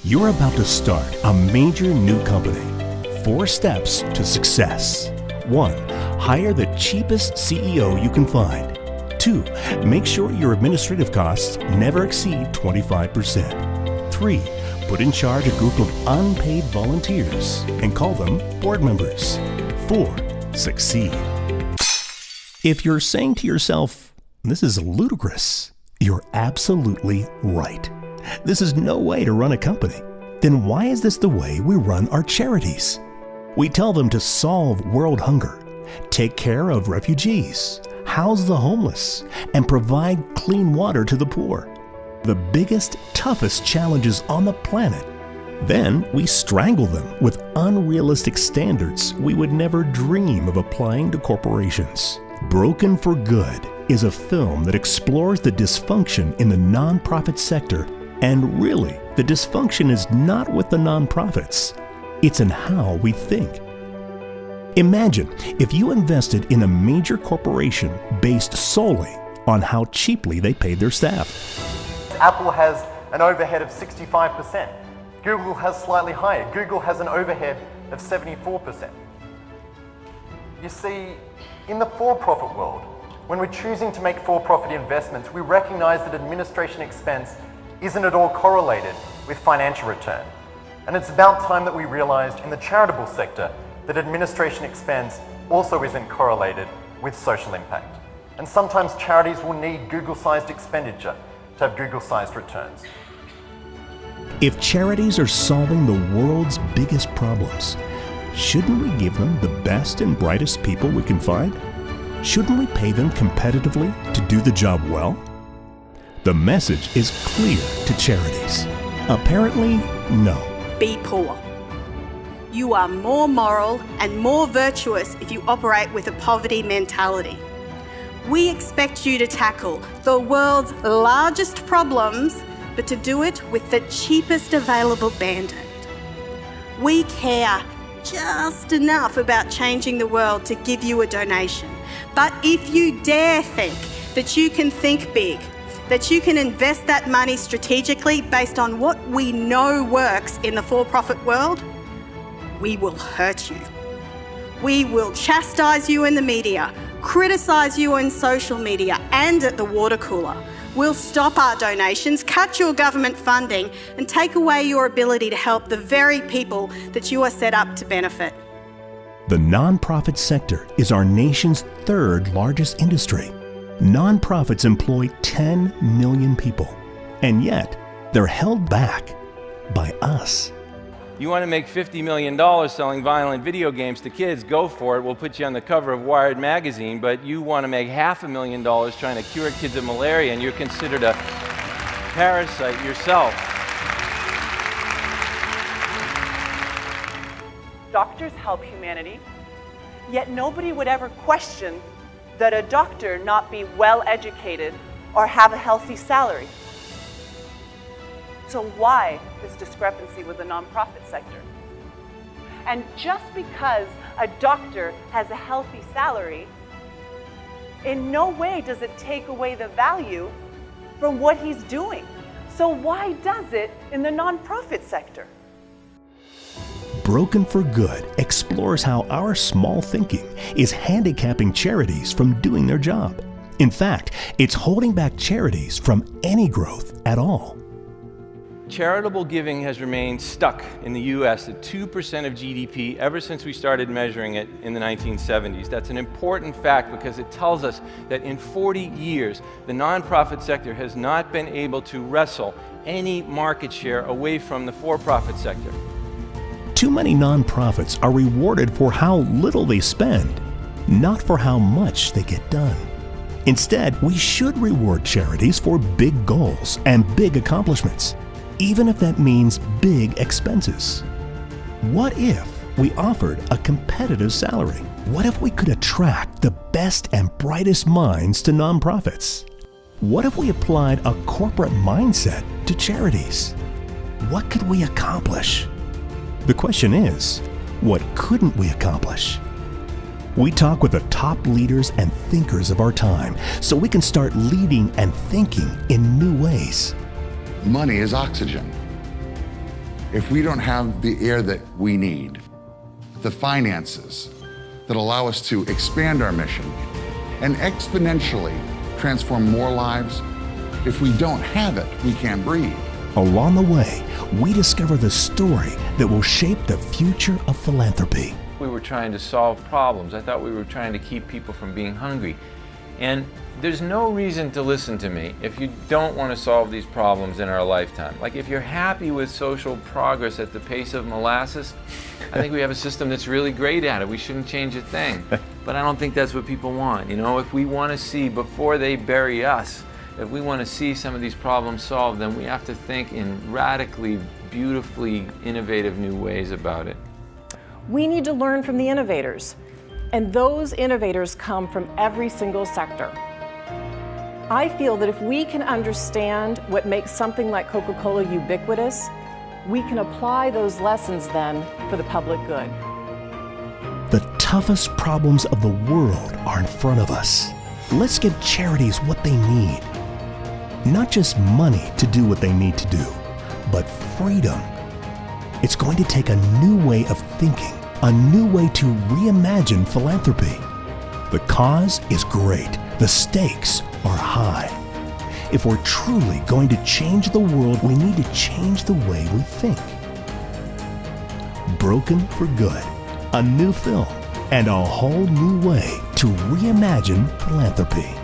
You're about to start a major new company. 4 steps to success. 1. Hire the cheapest CEO you can find. 2. Make sure your administrative costs never exceed 25%. 3. Put in charge a group of unpaid volunteers and call them board members. 4. Succeed. If you're saying to yourself, "This is ludicrous," you're absolutely right. This is no way to run a company. Then why is this the way we run our charities? We tell them to solve world hunger, take care of refugees, house the homeless, and provide clean water to the poor. The biggest, toughest challenges on the planet. Then we strangle them with unrealistic standards we would never dream of applying to corporations. Broken for Good is a film that explores the dysfunction in the nonprofit sector, and really, the dysfunction is not with the nonprofits. It's in how we think. Imagine if you invested in a major corporation based solely on how cheaply they paid their staff. Apple has an overhead of 65%. Google has slightly higher. Google has an overhead of 74%. You see, in the for-profit world, when we're choosing to make for-profit investments, we recognize that administration expense isn't at all correlated with financial return. And it's about time that we realized in the charitable sector that administration expense also isn't correlated with social impact. And sometimes charities will need Google-sized expenditure to have Google-sized returns. If charities are solving the world's biggest problems, shouldn't we give them the best and brightest people we can find? Shouldn't we pay them competitively to do the job well? The message is clear to charities. Apparently, no. Be poor. You are more moral and more virtuous if you operate with a poverty mentality. We expect you to tackle the world's largest problems, but to do it with the cheapest available Band-Aid. We care just enough about changing the world to give you a donation. But if you dare think that you can think big, that you can invest that money strategically based on what we know works in the for-profit world, we will hurt you. We will chastise you in the media, criticise you on social media and at the water cooler. We'll stop our donations, cut your government funding, and take away your ability to help the very people that you are set up to benefit. The nonprofit sector is our nation's 3rd largest industry. Nonprofits employ 10 million people, and yet they're held back by us. You want to make $50 million selling violent video games to kids, go for it. We'll put you on the cover of Wired magazine, but you want to make $500,000 trying to cure kids of malaria, and you're considered a parasite yourself. Doctors help humanity, yet nobody would ever question that a doctor not be well educated or have a healthy salary. So why this discrepancy with the nonprofit sector? And just because a doctor has a healthy salary, in no way does it take away the value from what he's doing. So why does it in the nonprofit sector? Broken for Good explores how our small thinking is handicapping charities from doing their job. In fact, it's holding back charities from any growth at all. Charitable giving has remained stuck in the U.S. at 2% of GDP ever since we started measuring it in the 1970s. That's an important fact because it tells us that in 40 years, the nonprofit sector has not been able to wrestle any market share away from the for-profit sector. Too many nonprofits are rewarded for how little they spend, not for how much they get done. Instead, we should reward charities for big goals and big accomplishments, even if that means big expenses. What if we offered a competitive salary? What if we could attract the best and brightest minds to nonprofits? What if we applied a corporate mindset to charities? What could we accomplish? The question is, what couldn't we accomplish? We talk with the top leaders and thinkers of our time so we can start leading and thinking in new ways. Money is oxygen. if we don't have the air that we need, the finances that allow us to expand our mission and exponentially transform more lives, if we don't have it, we can't breathe. Along the way, we discover the story that will shape the future of philanthropy. We were trying to solve problems. I thought we were trying to keep people from being hungry. And there's no reason to listen to me if you don't want to solve these problems in our lifetime. Like, if you're happy with social progress at the pace of molasses, I think we have a system that's really great at it. We shouldn't change a thing. But I don't think that's what people want. You know, if we want to see, before they bury us, if we want to see some of these problems solved, then we have to think in radically, beautifully innovative new ways about it. We need to learn from the innovators, and those innovators come from every single sector. I feel that if we can understand what makes something like Coca-Cola ubiquitous, we can apply those lessons then for the public good. The toughest problems of the world are in front of us. Let's give charities what they need. Not just money to do what they need to do, but freedom. It's going to take a new way of thinking, a new way to reimagine philanthropy. The cause is great. The stakes are high. If we're truly going to change the world, we need to change the way we think. Broken for Good, a new film, and a whole new way to reimagine philanthropy.